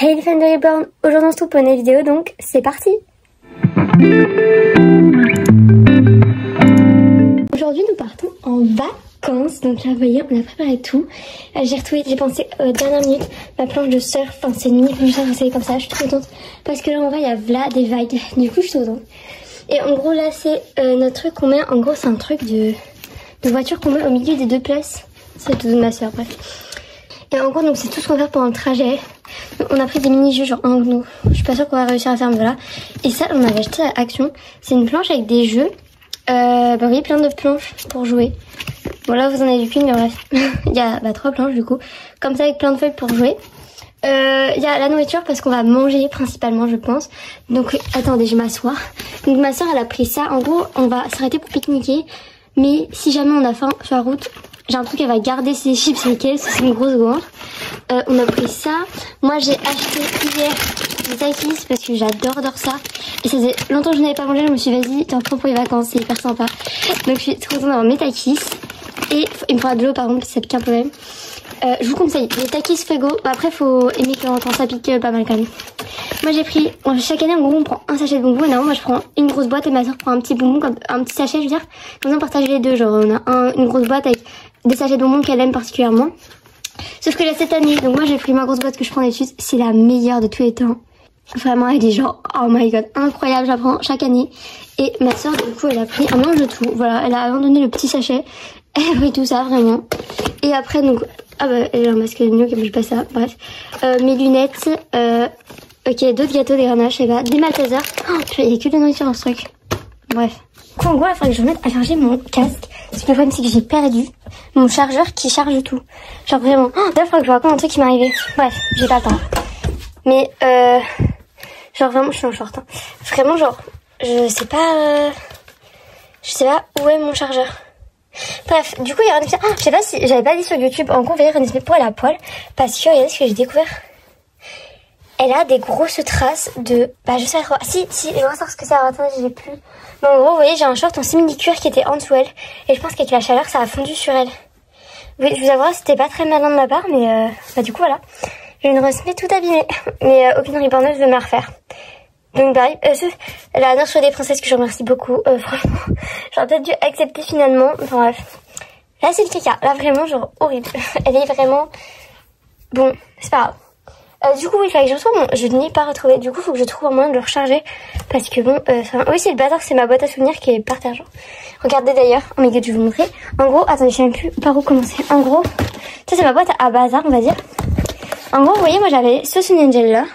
Hey les fans de Reborn, aujourd'hui on se trouve pour une vidéo donc c'est parti. Aujourd'hui nous partons en vacances, donc là vous voyez on a préparé tout. J'ai pensé dernière minute ma planche de surf, enfin c'est une mini planche de surf, vous savez comme ça, je suis trop contente parce que là en vrai il y a là des vagues, du coup je suis trop contente. Et en gros là c'est notre truc qu'on met, en gros c'est un truc de voiture qu'on met au milieu des deux places, c'est tout de ma soeur bref. Et en gros donc c'est tout ce qu'on va faire pendant le trajet. On a pris des mini-jeux genre un Uno. Je suis pas sûre qu'on va réussir à faire, mais voilà. Et ça on avait acheté à Action. C'est une planche avec des jeux. Vous voyez plein de planches pour jouer. Voilà vous en avez vu qu'une mais bref. Il y a 3 planches du coup. Comme ça avec plein de feuilles pour jouer. Il y a la nourriture parce qu'on va manger principalement je pense. Donc attendez je vais m'asseoir. Donc ma soeur elle a pris ça. En gros on va s'arrêter pour pique-niquer. Mais si jamais on a faim sur la route, j'ai l'impression qu'elle va garder ses chips avec elle, c'est une grosse gourde. On a pris ça. Moi j'ai acheté hier des takis parce que j'adore ça. Et ça faisait longtemps que je n'avais pas mangé, je me suis dit vas-y t'en prends pour les vacances, c'est hyper sympa. Donc je suis trop contente d'avoir mes takis. Et il me faudra de l'eau par contre, ça pique un peu même. Je vous conseille les takis Fuego. Après faut aimer que ça pique pas mal quand même. Moi j'ai pris, chaque année en gros on prend un sachet de bonbons. Et normalement moi je prends une grosse boîte et ma soeur prend un petit bonbon, comme un petit sachet je veux dire. Comme ça on partage les deux, genre on a une grosse boîte avec des sachets de bonbons qu'elle aime particulièrement. Sauf que là cette année, donc moi j'ai pris ma grosse boîte que je prends d'habitude, c'est la meilleure de tous les temps. Vraiment elle est genre oh my god incroyable, je la prends chaque année. Et ma soeur du coup elle a pris un mélange de tout, voilà elle a abandonné le petit sachet, elle a pris tout ça vraiment. Et après donc, ah bah elle a un masque de nuit qui bouge pas ça, bref. Mes lunettes, ok d'autres gâteaux, des ganaches, et là, des Maltesers, oh, il y a que de la nourriture dans ce truc. Bref. Du coup en gros il faudrait que je remette à charger mon casque. Parce que le problème c'est que j'ai perdu mon chargeur qui charge tout. Genre vraiment. Oh, d'ailleurs il faudrait que je vous raconte un truc qui m'est arrivé. Bref, j'ai pas le temps. Mais genre vraiment je suis en short. Hein. Vraiment genre je sais pas où est mon chargeur. Bref, du coup il y a René. Oh, je sais pas si j'avais pas dit sur YouTube. En gros vous voyez René pour elle a poil. Parce que regardez ce que j'ai découvert. Elle a des grosses traces de... Bah je sais pas... Si, je vais voir ce que c'est. Attendez, j'ai plus... Mais en gros, vous voyez, j'ai un short en simili-cuir qui était en dessous elle. Et je pense qu'avec la chaleur, ça a fondu sur elle. Oui, je vous avoue, c'était pas très malin de ma part, mais... Bah du coup, voilà. Je viens de ressemer tout abîmé. Mais aucune reborneuse veut me la refaire. Donc bah, la dernière sur des princesses que je remercie beaucoup. Franchement, j'aurais peut-être dû accepter finalement. Enfin bref. Là, c'est le caca. Là, vraiment, genre, horrible. Elle est vraiment... Bon, c'est pas grave. Du coup oui il fallait que je retrouve je ne l'ai pas retrouvé, du coup il faut que je trouve un moyen de le recharger parce que bon oui c'est le bazar, c'est ma boîte à souvenirs qui est par terre genre. Regardez d'ailleurs, oh my god je vais vous montrer. En gros, attendez je sais même plus par où commencer. En gros, ça c'est ma boîte à bazar on va dire. En gros vous voyez moi j'avais ce Sunny Angel là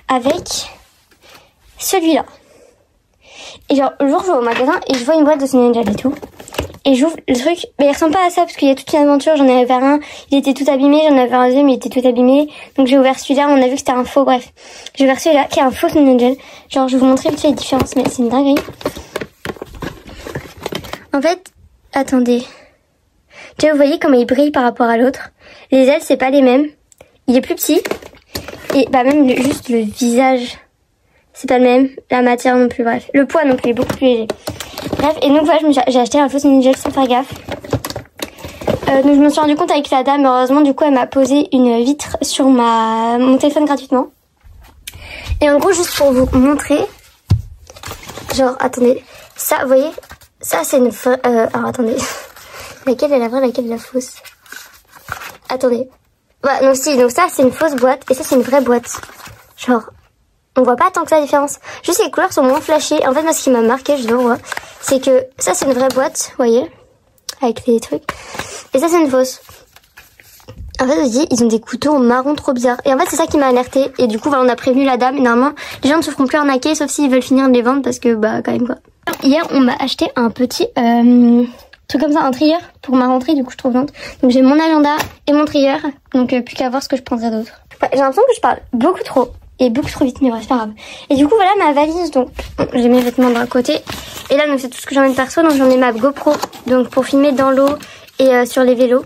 avec celui-là. Et genre le jour je vais au magasin et je vois une boîte de Sunny Angel et tout. Et j'ouvre le truc, mais il ressemble pas à ça parce qu'il y a toute une aventure, j'en avais vers un, il était tout abîmé, j'en avais vers un deuxième, il était tout abîmé. Donc j'ai ouvert celui-là, on a vu que c'était un faux, bref. J'ai ouvert celui-là qui est un faux Sunny Angel. Genre je vais vous montrer vite fait les différences, mais c'est une dinguerie. En fait, attendez. Tu vois, vous voyez comment il brille par rapport à l'autre. Les ailes c'est pas les mêmes. Il est plus petit. Et bah même juste le visage, c'est pas le même. La matière non plus, bref. Le poids non plus, il est beaucoup plus léger. Bref, et donc voilà, j'ai acheté un faux Sunny Angel sans faire gaffe. Donc je me suis rendu compte avec la dame, heureusement, du coup elle m'a posé une vitre sur mon téléphone gratuitement. Et en gros, juste pour vous montrer, genre, attendez, ça, vous voyez, ça c'est une... alors attendez, laquelle est la vraie, laquelle est la fausse? Attendez. Voilà, non si, donc ça c'est une fausse boîte, et ça c'est une vraie boîte. Genre... On voit pas tant que ça la différence. Juste les couleurs sont moins flashées. En fait moi ce qui m'a marqué, je le vois, c'est que ça c'est une vraie boîte, vous voyez, avec les trucs. Et ça c'est une fausse. En fait aussi ils ont des couteaux en marron trop bizarres. Et en fait c'est ça qui m'a alerté. Et du coup voilà, on a prévenu la dame. Et normalement les gens ne se feront plus arnaquer sauf s'ils veulent finir de les vendre parce que bah quand même quoi. Hier on m'a acheté un petit truc comme ça, un trieur pour ma rentrée, du coup je suis trop contente. Donc j'ai mon agenda et mon trieur. Donc plus qu'à voir ce que je prendrai d'autre. Ouais, j'ai l'impression que je parle beaucoup trop. Et beaucoup trop vite, mais bref, c'est pas grave. Et du coup, voilà ma valise. Donc, j'ai mes vêtements d'un côté. Et là, donc c'est tout ce que j'emmène perso. Donc, j'en ai ma GoPro. Donc, pour filmer dans l'eau et sur les vélos.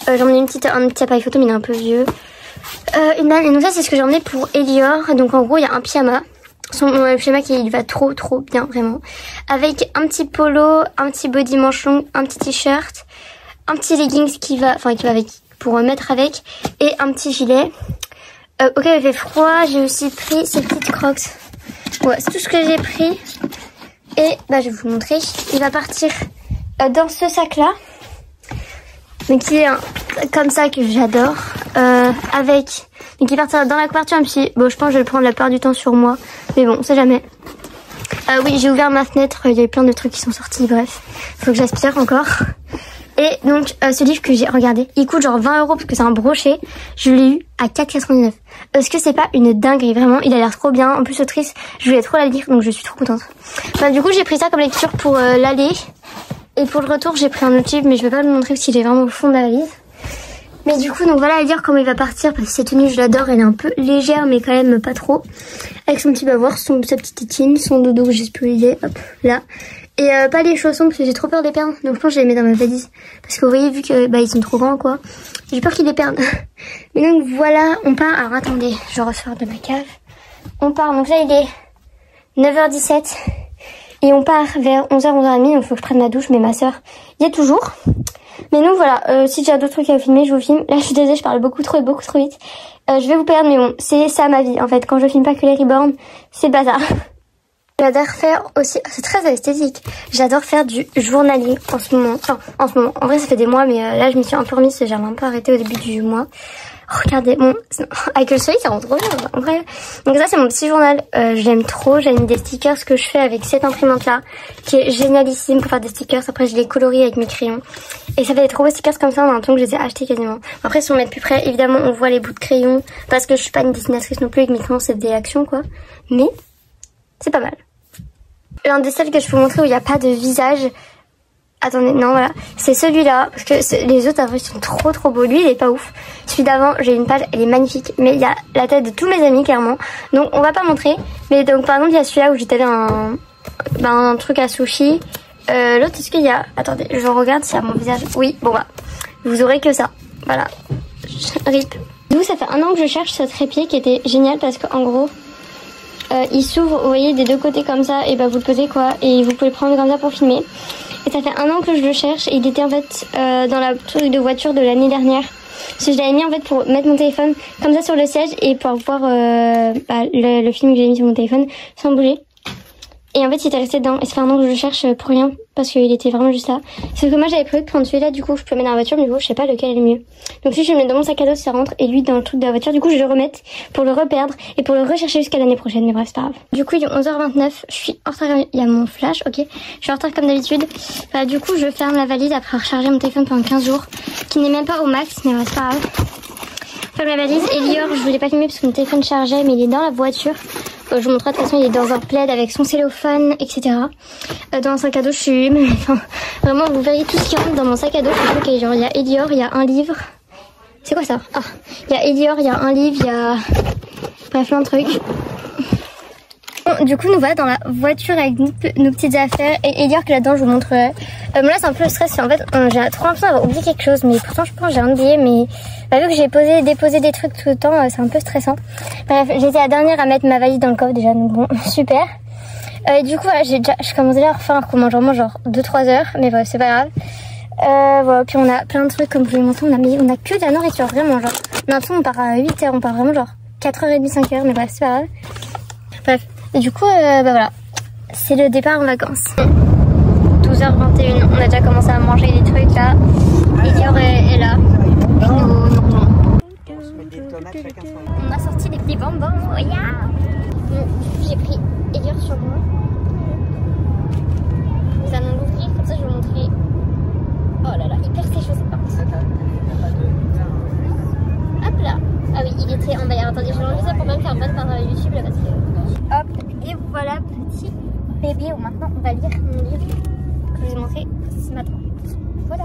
J'en ai un petit appareil photo, mais il est un peu vieux. Une balle. Et donc, ça, c'est ce que j'en ai pour Elior. Donc, en gros, il y a un pyjama. Mon pyjama qui il va trop bien, vraiment. Avec un petit polo, un petit body manche long, un petit t-shirt, un petit leggings qui va avec, pour mettre avec. Et un petit gilet. Ok, il fait froid. J'ai aussi pris ces petites crocs. Ouais, c'est tout ce que j'ai pris. Et bah, je vais vous montrer. Il va partir dans ce sac-là. Donc qui est comme ça que j'adore. Avec... Donc il partira dans la couverture un petit... Bon, je pense que je vais le prendre la plupart du temps sur moi. Mais bon, on sait jamais. Oui, j'ai ouvert ma fenêtre. Il y a eu plein de trucs qui sont sortis. Bref, faut que j'aspire encore. Et donc, ce livre que j'ai regardé, il coûte genre 20 € parce que c'est un brochet. Je l'ai eu à 4,99 €. Est-ce que c'est pas une dinguerie? Vraiment, il a l'air trop bien. En plus, autrice, je voulais trop la lire, donc je suis trop contente. Bah, du coup, j'ai pris ça comme lecture pour l'aller. Et pour le retour, j'ai pris un autre livre, mais je vais pas le montrer parce qu'il est vraiment au fond de la valise. Mais du coup, donc voilà, à dire comment il va partir, parce que cette tenue, je l'adore. Elle est un peu légère, mais quand même pas trop. Avec son petit bavoir, sa petite tétine, son dodo que j'ai spoilé, hop, là. Et pas les chaussons parce que j'ai trop peur de les perdre. Donc je pense que je les mets dans ma valise. Parce que vous voyez, vu que bah, ils sont trop grands quoi. J'ai peur qu'ils les perdent. Mais donc voilà, on part. Alors attendez, je ressors de ma cave. On part, donc là il est 9h17. Et on part vers 11h, 11h30. Donc il faut que je prenne ma douche, mais ma soeur y est toujours. Mais donc voilà, si j'ai d'autres trucs à filmer, je vous filme. Là je suis désolée, je parle beaucoup trop vite. Je vais vous perdre, mais bon, c'est ça ma vie. En fait, quand je filme pas que les reborn, c'est bazar. J'adore faire aussi, c'est très esthétique, j'adore faire du journalier en ce moment. Enfin, en ce moment, en vrai ça fait des mois, mais là je m'y suis un peu remise, j'avais un peu arrêté au début du mois. Regardez, bon, avec le soleil ça rend trop bien en vrai. Donc ça c'est mon petit journal, j'aime trop, j'ai mis des stickers que je fais avec cette imprimante là, qui est génialissime pour faire des stickers. Après je les colorie avec mes crayons. Et ça fait des trop beaux stickers comme ça, en un temps que je les ai achetés quasiment. Après si on met de plus près, évidemment on voit les bouts de crayon, parce que je suis pas une dessinatrice non plus, avec mes crayons c'est des actions quoi. Mais c'est pas mal. L'un des seuls que je peux vous montrer où il n'y a pas de visage. Attendez, non voilà. C'est celui-là. Parce que les autres avant ils sont trop beaux. Lui il est pas ouf. Celui d'avant, j'ai une page, elle est magnifique. Mais il y a la tête de tous mes amis clairement. Donc on va pas montrer. Mais donc par exemple il y a celui-là où j'ai tapé un truc à sushi. L'autre est-ce qu'il y a... Attendez, je regarde s'il y a mon visage. Oui, bon bah. Vous aurez que ça. Voilà. Rip. D'où ça fait 1 an que je cherche ce trépied qui était génial parce qu'en gros... il s'ouvre, vous voyez, des deux côtés comme ça, et bah vous le posez quoi, et vous pouvez le prendre comme ça pour filmer. Et ça fait 1 an que je le cherche, et il était en fait dans la truc de voiture de l'année dernière. Parce que je l'avais mis en fait pour mettre mon téléphone comme ça sur le siège et pour voir le film que j'ai mis sur mon téléphone sans bouger. Et en fait il était resté dedans, et ça fait 1 an que je le cherche pour rien, parce qu'il était vraiment juste là. Sauf que moi j'avais prévu de prendre celui-là, du coup je peux le mettre dans la voiture, mais du coup je sais pas lequel est le mieux. Donc si je le mets dans mon sac à dos ça rentre, et lui dans le truc de la voiture, du coup je vais le remettre pour le reperdre et pour le rechercher jusqu'à l'année prochaine, mais bref c'est pas grave. Du coup il est 11h29, je suis en retard, il y a mon flash, ok. Je suis en retard comme d'habitude. Du coup je ferme la valise après avoir rechargé mon téléphone pendant 15 jours, qui n'est même pas au max, mais bref c'est pas grave. Je ferme la valise, et Lior je voulais pas filmer parce que mon téléphone chargeait, mais il est dans la voiture. Je vous montrerai de toute façon, il est dans un plaid avec son cellophane, etc. Dans un sac à dos, je suis... Enfin, vraiment, vous verrez tout ce qui rentre dans mon sac à dos. Ok, genre, il y a Elior, il y a un livre. C'est quoi ça? Ah, il y a Elior, il y a un livre, il y a... Bref, plein de trucs. Bon, du coup, nous voilà dans la voiture avec nos petites affaires. Et Elior qui est là-dedans, je vous montrerai. Bon, là, c'est un peu le stress. En fait, j'ai trop l'impression d'avoir oublié quelque chose. Mais pourtant, je pense que j'ai rien oublié. Mais vu que j'ai déposé des trucs tout le temps, c'est un peu stressant. Bref, j'étais la dernière à mettre ma valise dans le coffre déjà. Donc bon, super. Et du coup, voilà, je commence déjà à refaire un recommandement genre 2-3 heures. Mais bref, c'est pas grave. Voilà, puis on a plein de trucs comme vous pouvez montrer. On a que de la nourriture, vraiment. Genre, on a l'impression on part à 8h. On part vraiment genre 4h30, 5h. Mais bref, c'est pas grave. Bref. Et du coup, bah voilà, c'est le départ en vacances. 12h21, on a déjà commencé à manger les trucs là. Elior est là. Puis nous rejoint. On a sorti des petits bonbons. Yeah. Bon, j'ai pris Elior sur moi. Nous allons l'ouvrir, comme ça je vais vous montrer. Oh là là, il perd ses chaussettes par contre. Hop là. Ah oui, il était en bas. Attendez, je vais enlever ça pour même faire bonne par YouTube là parce que... Hop, et voilà, petit bébé où maintenant on va lire mon livre que je vous ai montré ce matin. Voilà.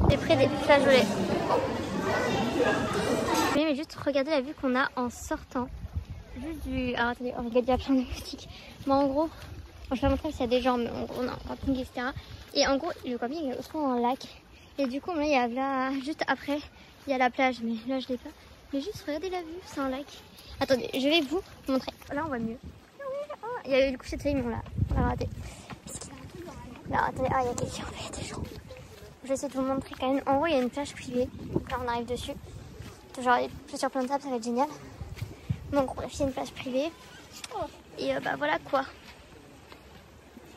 J'ai pris des flageolets. Mais juste regardez la vue qu'on a en sortant juste du... Alors attendez, oh, regarde, il y a plein de moustiques. Mais en gros, bon, je vais pas montrer s'il y a des gens, mais en gros, non, camping, etc. Et en gros, le camping est au fond un lac. Et du coup, là, il y a là, juste après, il y a la plage, mais là, je l'ai pas. Mais juste, regardez la vue, c'est un lac. Attendez, je vais vous montrer. Là, on voit mieux. Il y a eu le coucher de soleil, mais on l'a raté. Là, attendez, ah, il y a quelqu'un, il y a des gens. Je vais essayer de vous montrer quand même. En gros, il y a une plage privée. Donc là, on arrive dessus. Genre, sur plein de tables, ça va être génial. Donc, en gros, là, c'est une plage privée. Et bah voilà quoi.